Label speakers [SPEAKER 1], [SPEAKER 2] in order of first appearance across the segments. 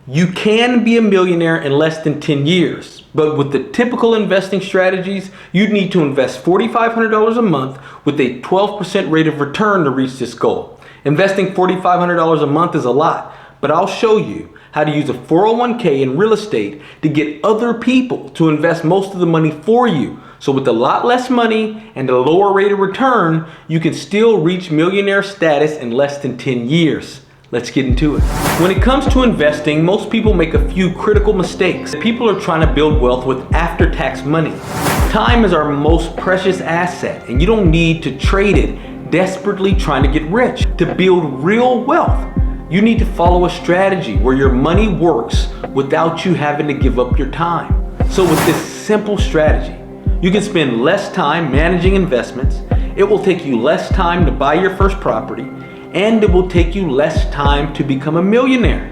[SPEAKER 1] You can be a millionaire in less than 10 years, but with the typical investing strategies, you'd need to invest $4,500 a month with a 12% rate of return to reach this goal. Investing $4,500 a month is a lot, but I'll show you how to use a 401k and real estate to get other people to invest most of the money for you. So with a lot less money and a lower rate of return, you can still reach millionaire status in less than 10 years. Let's get into it. When it comes to investing, most people make a few critical mistakes. People are trying to build wealth with after-tax money. Time is our most precious asset, and you don't need to trade it desperately trying to get rich. To build real wealth, you need to follow a strategy where your money works without you having to give up your time. So with this simple strategy, you can spend less time managing investments, it will take you less time to buy your first property, and it will take you less time to become a millionaire.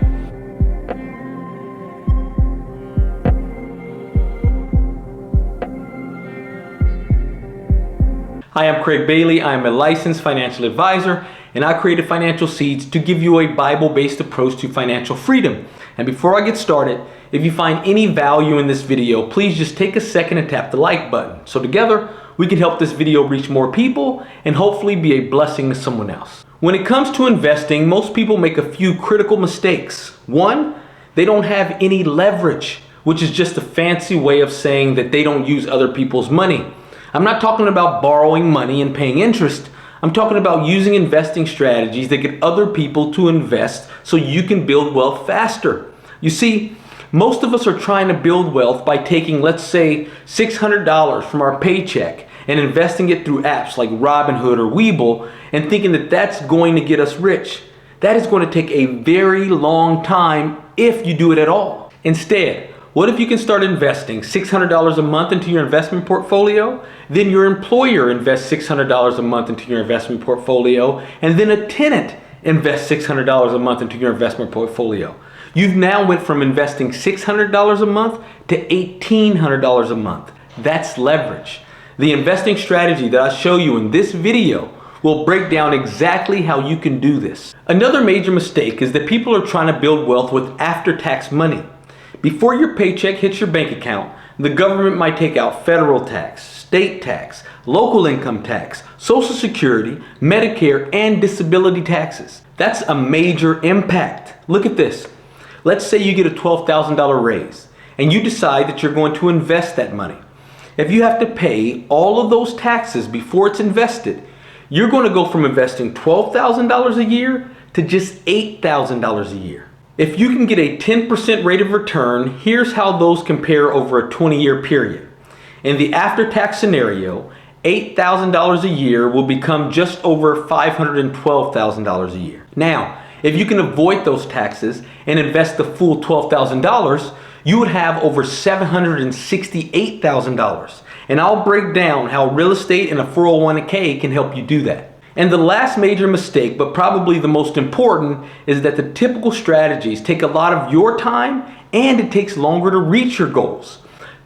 [SPEAKER 1] Hi, I'm Craig Bailey. I'm a licensed financial advisor, and I created Financial Seeds to give you a Bible-based approach to financial freedom. And before I get started, if you find any value in this video, please just take a second and tap the like button. So together, we can help this video reach more people and hopefully be a blessing to someone else. When it comes to investing, most people make a few critical mistakes. One, they don't have any leverage, which is just a fancy way of saying that they don't use other people's money. I'm not talking about borrowing money and paying interest. I'm talking about using investing strategies that get other people to invest so you can build wealth faster. You see, most of us are trying to build wealth by taking, let's say, $600 from our paycheck and investing it through apps like Robinhood or Webull and thinking that that's going to get us rich. That is going to take a very long time if you do it at all. Instead, what if you can start investing $600 a month into your investment portfolio, then your employer invests $600 a month into your investment portfolio, and then a tenant invests $600 a month into your investment portfolio. You've now went from investing $600 a month to $1,800 a month. That's leverage. The investing strategy that I show you in this video will break down exactly how you can do this. Another major mistake is that people are trying to build wealth with after-tax money. Before your paycheck hits your bank account, the government might take out federal tax, state tax, local income tax, Social Security, Medicare, and disability taxes. That's a major impact. Look at this. Let's say you get a $12,000 raise and you decide that you're going to invest that money. If you have to pay all of those taxes before it's invested, you're going to go from investing $12,000 a year to just $8,000 a year. If you can get a 10% rate of return, here's how those compare over a 20-year period. In the after-tax scenario, $8,000 a year will become just over $512,000 a year. Now, if you can avoid those taxes and invest the full $12,000, you would have over $768,000. And I'll break down how real estate and a 401k can help you do that. And the last major mistake, but probably the most important, is that the typical strategies take a lot of your time and it takes longer to reach your goals.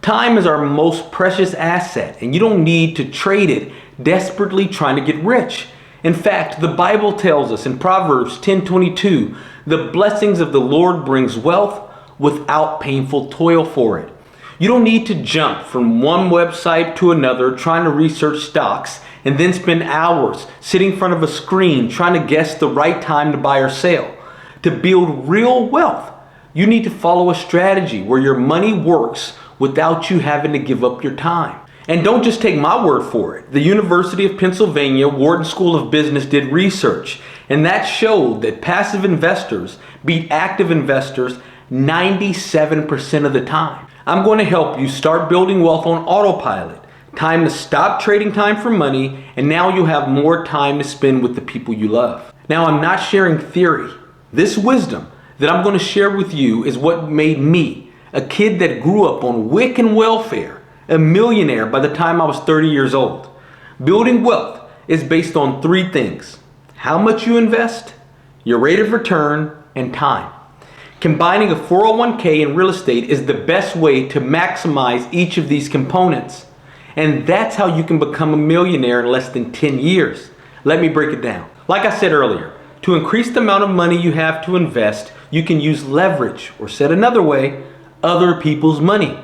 [SPEAKER 1] Time is our most precious asset, and you don't need to trade it desperately trying to get rich. In fact, the Bible tells us in Proverbs 10:22, the blessings of the Lord brings wealth without painful toil for it. You don't need to jump from one website to another trying to research stocks and then spend hours sitting in front of a screen trying to guess the right time to buy or sell. To build real wealth, you need to follow a strategy where your money works without you having to give up your time. And don't just take my word for it. The University of Pennsylvania Wharton School of Business did research, and that showed that passive investors beat active investors 97% of the time. I'm going to help you start building wealth on autopilot. Time to stop trading time for money, and now you'll have more time to spend with the people you love. Now, I'm not sharing theory. This wisdom that I'm going to share with you is what made me, a kid that grew up on WIC and welfare, a millionaire by the time I was 30 years old. Building wealth is based on three things: how much you invest, your rate of return, and time. Combining a 401k and real estate is the best way to maximize each of these components. And that's how you can become a millionaire in less than 10 years. Let me break it down. Like I said earlier, To increase the amount of money you have to invest, you can use leverage, or said another way, other people's money.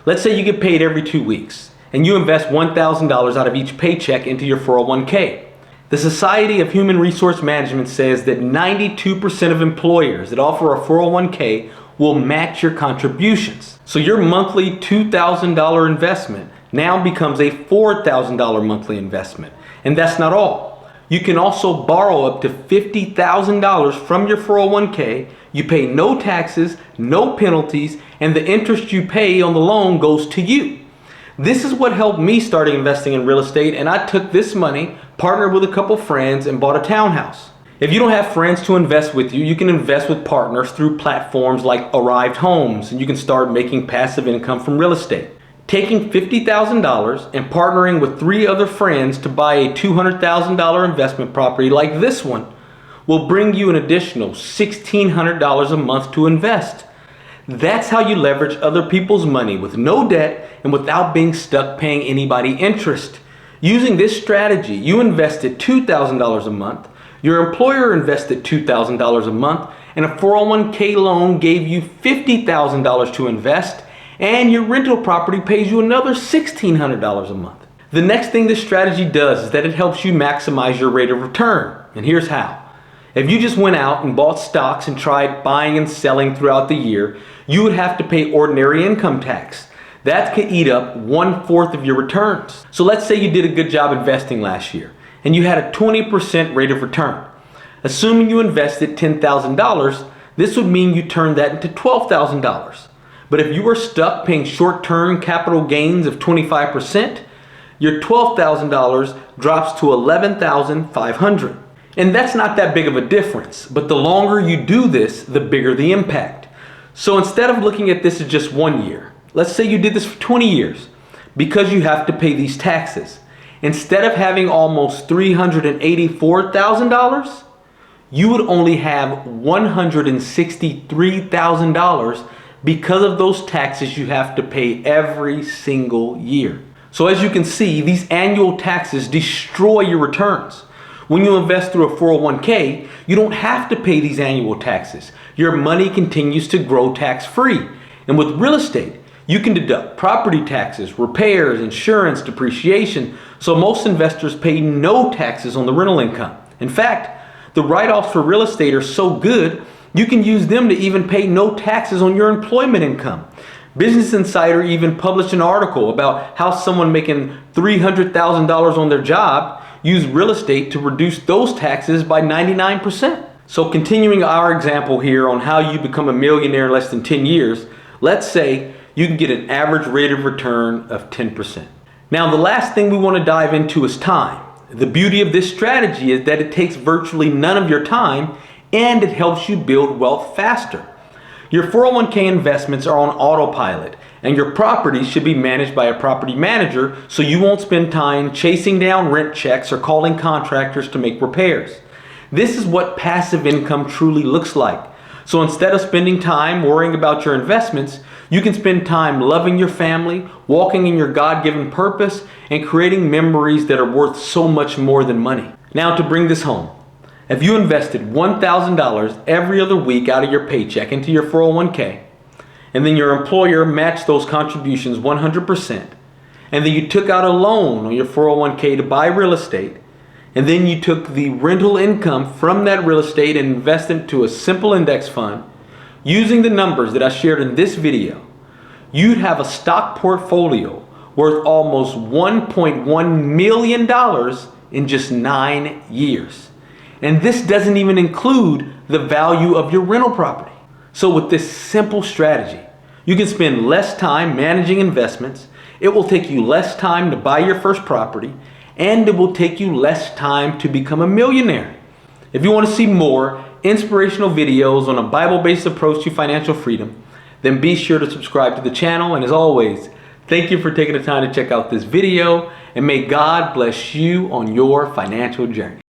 [SPEAKER 1] Let's say you get paid every 2 weeks and you invest $1,000 out of each paycheck into your 401k. The Society of Human Resource Management says that 92% of employers that offer a 401k will match your contributions. So your monthly $2,000 investment now becomes a $4,000 monthly investment. And that's not all. You can also borrow up to $50,000 from your 401k. You pay no taxes, no penalties, and the interest you pay on the loan goes to you. This is what helped me start investing in real estate, and I took this money, partnered with a couple friends, and bought a townhouse. If you don't have friends to invest with you, you can invest with partners through platforms like Arrived Homes, and you can start making passive income from real estate. Taking $50,000 and partnering with 3 other friends to buy a $200,000 investment property like this one will bring you an additional $1,600 a month to invest. That's how you leverage other people's money with no debt and without being stuck paying anybody interest. Using this strategy, you invested $2,000 a month, your employer invested $2,000 a month, and a 401k loan gave you $50,000 to invest, and your rental property pays you another $1,600 a month. The next thing this strategy does is that it helps you maximize your rate of return, and here's how. If you just went out and bought stocks and tried buying and selling throughout the year, you would have to pay ordinary income tax. That could eat up 1/4 of your returns. So let's say you did a good job investing last year and you had a 20% rate of return. Assuming you invested $10,000, this would mean you turned that into $12,000. But if you were stuck paying short-term capital gains of 25%, your $12,000 drops to $11,500. And that's not that big of a difference, but the longer you do this, the bigger the impact. So instead of looking at this as just 1 year, let's say you did this for 20 years, because you have to pay these taxes. Instead of having almost $384,000, you would only have $163,000 because of those taxes you have to pay every single year. So as you can see, these annual taxes destroy your returns. When you invest through a 401k, you don't have to pay these annual taxes. Your money continues to grow tax-free. And with real estate, you can deduct property taxes, repairs, insurance, depreciation, so most investors pay no taxes on the rental income. In fact, the write-offs for real estate are so good, you can use them to even pay no taxes on your employment income. Business Insider even published an article about how someone making $300,000 on their job use real estate to reduce those taxes by 99%. So continuing our example here on how you become a millionaire in less than 10 years, let's say you can get an average rate of return of 10%. Now the last thing we want to dive into is time. The beauty of this strategy is that it takes virtually none of your time and it helps you build wealth faster. Your 401k investments are on autopilot, and your property should be managed by a property manager so you won't spend time chasing down rent checks or calling contractors to make repairs. This is what passive income truly looks like. So instead of spending time worrying about your investments, you can spend time loving your family, walking in your God-given purpose, and creating memories that are worth so much more than money. Now to bring this home, if you invested $1,000 every other week out of your paycheck into your 401k, and then your employer matched those contributions 100%, and then you took out a loan on your 401k to buy real estate, and then you took the rental income from that real estate and invested into a simple index fund, using the numbers that I shared in this video, you'd have a stock portfolio worth almost $1.1 million in just 9 years. And this doesn't even include the value of your rental property. So with this simple strategy, you can spend less time managing investments, it will take you less time to buy your first property, and it will take you less time to become a millionaire. If you want to see more inspirational videos on a Bible-based approach to financial freedom, then be sure to subscribe to the channel. And as always, thank you for taking the time to check out this video, and may God bless you on your financial journey.